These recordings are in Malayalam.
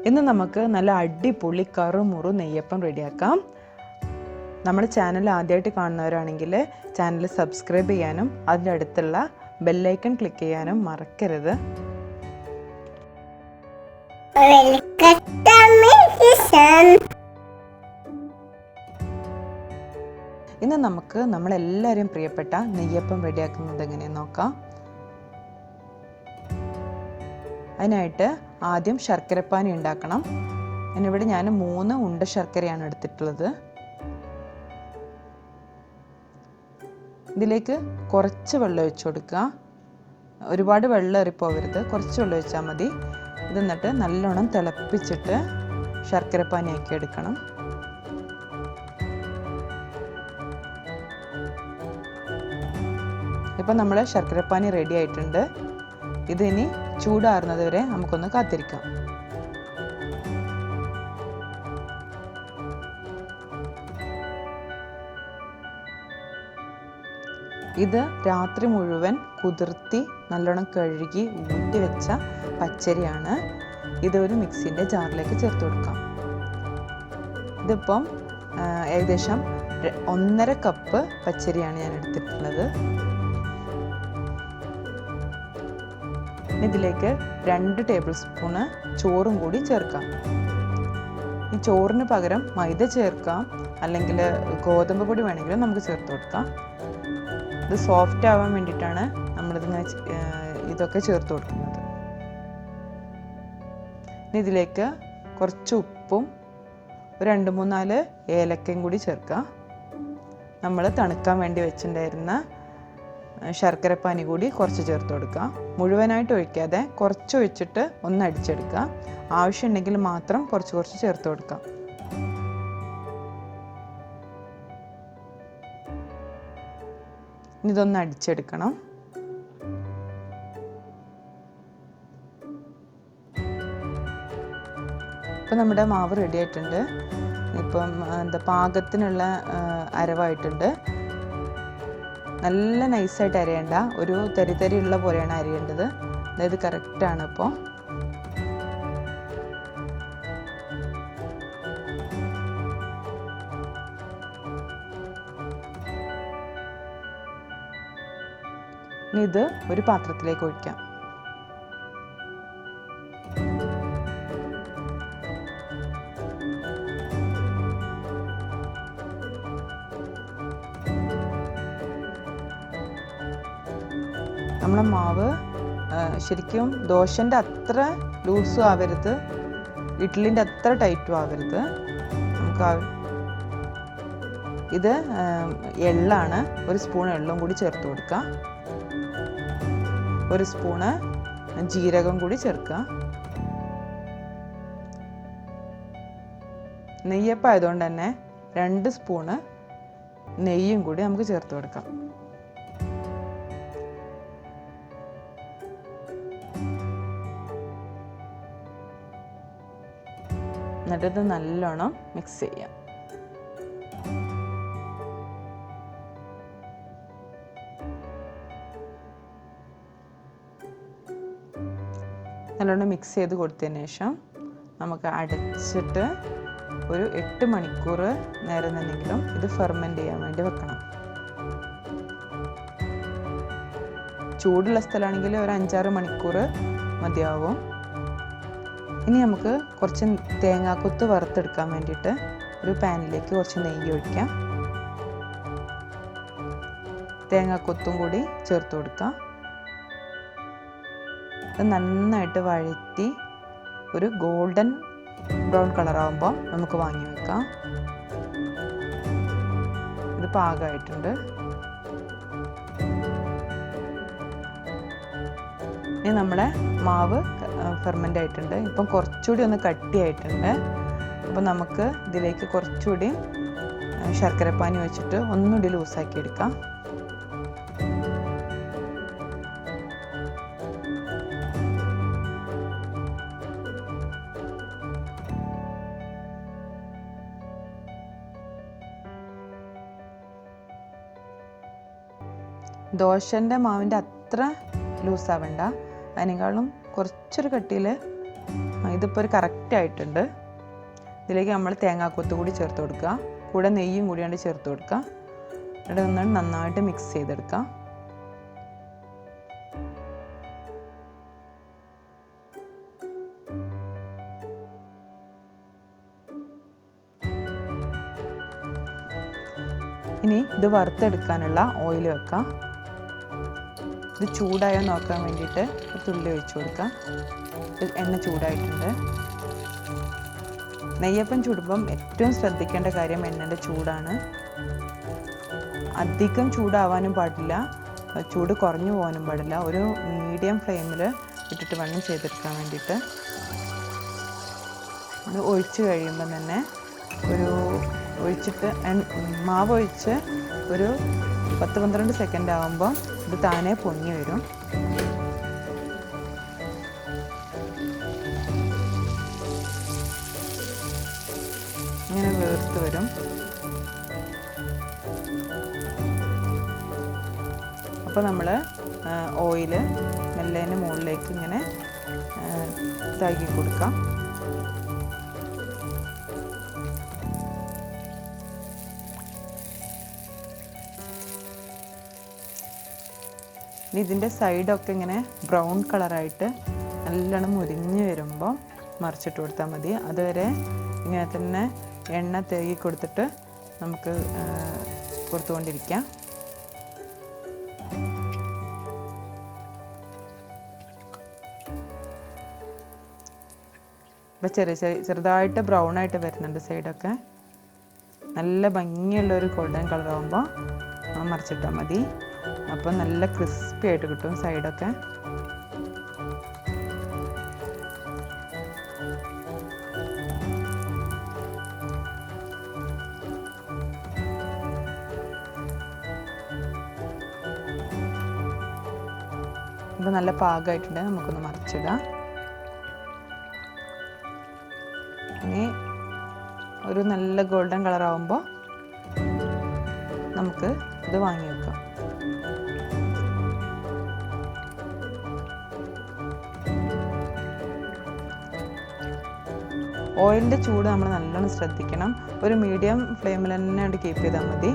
ഇന്ന് നമുക്ക് നല്ല അടിപൊളി കറുമുറു നെയ്യപ്പം റെഡിയാക്കാം. നമ്മുടെ ചാനൽ ആദ്യമായിട്ട് കാണുന്നവരാണെങ്കിൽ ചാനൽ സബ്സ്ക്രൈബ് ചെയ്യാനും അതിൻ്റെ അടുത്തുള്ള ബെല്ലൈക്കൺ ക്ലിക്ക് ചെയ്യാനും മറക്കരുത്. ഇന്ന് നമുക്ക് നമ്മളെല്ലാവരും പ്രിയപ്പെട്ട നെയ്യപ്പം റെഡിയാക്കുന്നത് എങ്ങനെയെന്ന് നോക്കാം. അതിനായിട്ട് ആദ്യം ശർക്കരപ്പാനി ഉണ്ടാക്കണം. അതിനിവിടെ ഞാൻ 3 ഉണ്ട ശർക്കരയാണ് എടുത്തിട്ടുള്ളത്. ഇതിലേക്ക് കുറച്ച് വെള്ളം ഒഴിച്ചു കൊടുക്കുക. ഒരുപാട് വെള്ളം ഏറിപ്പോകരുത്, കുറച്ച് വെള്ളം ഒഴിച്ചാൽ മതി. ഇത് എന്നിട്ട് നല്ലോണം തിളപ്പിച്ചിട്ട് ശർക്കരപ്പാനിയാക്കി എടുക്കണം. ഇപ്പം നമ്മുടെ ശർക്കരപ്പാനി റെഡി ആയിട്ടുണ്ട്. ഇതിനി ചൂടാറുന്നത് വരെ നമുക്കൊന്ന് കാത്തിരിക്കാം. ഇത് രാത്രി മുഴുവൻ കുതിർത്തി നല്ലോണം കഴുകി ഊറ്റി വെച്ച പച്ചരിയാണ്. ഇതൊരു മിക്സിൻ്റെ ജാറിലേക്ക് ചേർത്ത് കൊടുക്കാം. ഇതിപ്പം ഏകദേശം 1.5 കപ്പ് പച്ചരിയാണ് ഞാൻ എടുത്തിട്ടുള്ളത്. ഇതിലേക്ക് 2 ടേബിൾ സ്പൂണ് ചോറും കൂടി ചേർക്കാം. ഈ ചോറിന് പകരം മൈദ ചേർക്കാം, അല്ലെങ്കിൽ ഗോതമ്പ് പൊടി വേണമെങ്കിലും നമുക്ക് ചേർത്ത് കൊടുക്കാം. ഇത് സോഫ്റ്റ് ആവാൻ വേണ്ടിയിട്ടാണ് നമ്മളിതിങ്ങനെ ഇതൊക്കെ ചേർത്ത് കൊടുക്കുന്നത്. ഇനി ഇതിലേക്ക് കുറച്ച് ഉപ്പും 2-3-4 ഏലക്കയും കൂടി ചേർക്കാം. നമ്മൾ തണുക്കാൻ വേണ്ടി വെച്ചിട്ടുണ്ടായിരുന്ന ശർക്കരപ്പാനി കൂടി കുറച്ച് ചേർത്ത് കൊടുക്കുക. മുഴുവനായിട്ട് ഒഴിക്കാതെ കുറച്ച് ഒഴിച്ചിട്ട് ഒന്ന് അടിച്ചെടുക്കുക. ആവശ്യമുണ്ടെങ്കിൽ മാത്രം കുറച്ച് ചേർത്ത് കൊടുക്കാം. ഇതൊന്ന് അടിച്ചെടുക്കണം. ഇപ്പം നമ്മുടെ മാവ് റെഡി ആയിട്ടുണ്ട്. ഇപ്പം പാകത്തിനുള്ള അരവായിട്ടുണ്ട്. നല്ല നൈസായിട്ട് അരയേണ്ട, ഒരു തരി ഉള്ള പോലെയാണ് അരയേണ്ടത്. അതായത് കറക്റ്റാണ്. ഇപ്പോൾ ഇനി ഇത് ഒരു പാത്രത്തിലേക്ക് ഒഴിക്കാം. നമ്മളെ മാവ് ശരിക്കും ദോശൻ്റെ അത്ര ലൂസും ആവരുത്, ഇഡ്ഡലിൻ്റെ അത്ര ടൈറ്റും ആവരുത്. ഇത് എള്ളാണ്. 1 സ്പൂൺ എള്ളും കൂടി ചേർത്ത് കൊടുക്കുക. 1 സ്പൂണ് ജീരകം കൂടി ചേർക്കുക. നെയ്യപ്പം ആയതുകൊണ്ട് തന്നെ 2 സ്പൂണ് നെയ്യും കൂടി നമുക്ക് ചേർത്ത് കൊടുക്കാം. എന്നിട്ട് നല്ലോണം മിക്സ് ചെയ്യാം. നല്ലോണം മിക്സ് ചെയ്ത് കൊടുത്തതിന് ശേഷം നമുക്ക് അടച്ചിട്ട് ഒരു 8 മണിക്കൂർ നേരം തന്നെങ്കിലും ഇത് ഫെർമെൻറ്റ് ചെയ്യാൻ വേണ്ടി വെക്കണം. ചൂടുള്ള സ്ഥലമാണെങ്കിൽ ഒരു 5-6 മണിക്കൂർ മതിയാവും. ഇനി നമുക്ക് കുറച്ച് തേങ്ങാക്കൊത്ത് വറുത്തെടുക്കാൻ വേണ്ടിയിട്ട് ഒരു പാനിലേക്ക് കുറച്ച് നെയ്യ് ഒഴിക്കാം. തേങ്ങാക്കൊത്തും കൂടി ചേർത്ത് കൊടുക്കാം. ഇത് നന്നായിട്ട് വഴറ്റി ഒരു ഗോൾഡൻ ബ്രൗൺ കളറാകുമ്പോൾ നമുക്ക് വാങ്ങി വെക്കാം. ഇത് പാകമായിട്ടുണ്ട്. ഇനി നമ്മുടെ മാവ് ഫെർമെൻ്റ് ആയിട്ടുണ്ട്. ഇപ്പം കുറച്ചുകൂടി ഒന്ന് കട്ടിയായിട്ടുണ്ട്. അപ്പോൾ നമുക്ക് ഇതിലേക്ക് കുറച്ചുകൂടി ശർക്കരപ്പാനി വെച്ചിട്ട് ഒന്നുകൂടി ലൂസാക്കി എടുക്കാം. ദോശൻ്റെ മാവിൻ്റെ അത്ര ലൂസാവണ്ട, അതിനേക്കാളും കുറച്ചൊരു കട്ടിയിൽ ഇതിപ്പോൾ ഒരു കറക്റ്റായിട്ടുണ്ട്. ഇതിലേക്ക് നമ്മൾ തേങ്ങാക്കൊത്ത് കൂടി ചേർത്ത് കൊടുക്കുക, കൂടെ നെയ്യും കൂടിയാണ്ട് ചേർത്ത് കൊടുക്കുക. എന്നിട്ട് നന്നായിട്ട് മിക്സ് ചെയ്തെടുക്കുക. ഇനി ഇത് വറുത്തെടുക്കാനുള്ള ഓയിൽ വെക്കാം. ഇത് ചൂടായോ നോക്കാൻ വേണ്ടിയിട്ട് തുള്ളി ഒഴിച്ചു കൊടുക്കാം. എണ്ണ ചൂടായിട്ടുണ്ട്. നെയ്യപ്പം ചുടുമ്പം ഏറ്റവും ശ്രദ്ധിക്കേണ്ട കാര്യം എണ്ണയുടെ ചൂടാണ്. അധികം ചൂടാവാനും പാടില്ല, ചൂട് കുറഞ്ഞു പോകാനും പാടില്ല. ഒരു മീഡിയം ഫ്ലെയിമിൽ ഇട്ടിട്ട് വേണം ചെയ്തെടുക്കാൻ വേണ്ടിയിട്ട്. ഇത് ഒഴിച്ച് കഴിയുമ്പം തന്നെ ഒഴിച്ചിട്ട് മാവ് ഒഴിച്ച് ഒരു 10-12 സെക്കൻഡ് ആകുമ്പോൾ ഇത് താനെ പൊങ്ങി വരും. ഇങ്ങനെ വേർത്ത് വരും. അപ്പോൾ നമ്മൾ ഓയിൽ മെല്ലേൻ്റെ മുകളിലേക്ക് ഇങ്ങനെ ഇതാക്കി കൊടുക്കാം. ഇനി ഇതിൻ്റെ സൈഡൊക്കെ ഇങ്ങനെ ബ്രൗൺ കളറായിട്ട് നല്ലോണം മുരിഞ്ഞ് വരുമ്പോൾ മറിച്ചിട്ട് കൊടുത്താൽ മതി. അതുവരെ ഇങ്ങനെ തന്നെ എണ്ണ തേകി കൊടുത്തിട്ട് നമുക്ക് കൊടുത്തുകൊണ്ടിരിക്കാം. ഇപ്പോൾ ചെറുതായിട്ട് ബ്രൗൺ ആയിട്ട് വരുന്നുണ്ട് സൈഡൊക്കെ. നല്ല ഭംഗിയുള്ളൊരു ഗോൾഡൻ കളറാകുമ്പോൾ മറിച്ചിട്ടാൽ മതി. അപ്പോൾ നല്ല ക്രിസ്പി ആയിട്ട് കിട്ടും സൈഡൊക്കെ. ഇപ്പോൾ നല്ല പാകമായിട്ടുണ്ട്. നമുക്കൊന്ന് മറിച്ചിടാം. ഇനി ഒരു നല്ല ഗോൾഡൻ കളറാകുമ്പോൾ നമുക്ക് ഇത് വാങ്ങി വെക്കാം. ഓയിലിൻ്റെ ചൂട് നമ്മൾ നല്ലോണം ശ്രദ്ധിക്കണം. ഒരു മീഡിയം ഫ്ലെയിമിൽ തന്നെ കീപ്പ് ചെയ്താൽ മതി.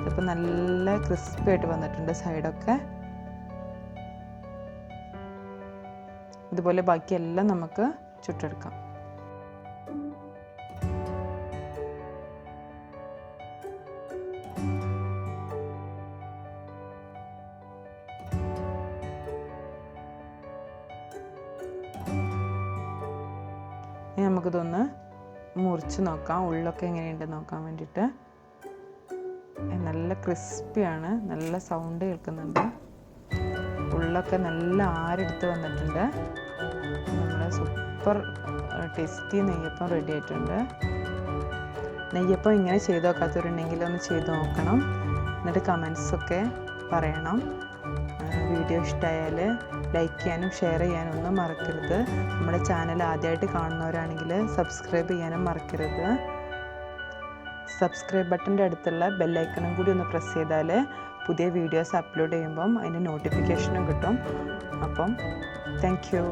ഇതിപ്പോൾ നല്ല ക്രിസ്പി ആയിട്ട് വന്നിട്ടുണ്ട് സൈഡൊക്കെ. ഇതുപോലെ ബാക്കിയെല്ലാം നമുക്ക് ചുട്ടെടുക്കാം. ഇനി നമുക്കിതൊന്ന് മുറിച്ച് നോക്കാം, ഉള്ളൊക്കെ എങ്ങനെയുണ്ടെന്ന് നോക്കാൻ വേണ്ടിയിട്ട്. നല്ല ക്രിസ്പിയാണ്, നല്ല സൗണ്ട് കേൾക്കുന്നുണ്ട്. ഉള്ളൊക്കെ നല്ല ആരെടുത്ത് വന്നിട്ടുണ്ട്. നമ്മുടെ സൂപ്പർ ടേസ്റ്റി നെയ്യപ്പം റെഡി ആയിട്ടുണ്ട്. നെയ്യപ്പം ഇങ്ങനെ ചെയ്ത് നോക്കാത്തവരുണ്ടെങ്കിൽ ഒന്ന് ചെയ്ത് നോക്കണം. എന്നിട്ട് കമൻസൊക്കെ പറയണം. വീഡിയോ ഇഷ്ടമായാൽ ലൈക്ക് ചെയ്യാനും ഷെയർ ചെയ്യാനും ഒന്നും മറക്കരുത്. നമ്മുടെ ചാനൽ ആദ്യമായിട്ട് കാണുന്നവരാണെങ്കിൽ സബ്സ്ക്രൈബ് ചെയ്യാനും മറക്കരുത്. സബ്സ്ക്രൈബ് ബട്ടൻ്റെ അടുത്തുള്ള ബെല്ലൈക്കണും കൂടി ഒന്ന് പ്രസ് ചെയ്താൽ പുതിയ വീഡിയോസ് അപ്ലോഡ് ചെയ്യുമ്പം അതിൻ്റെ നോട്ടിഫിക്കേഷനും കിട്ടും. അപ്പം താങ്ക് യു.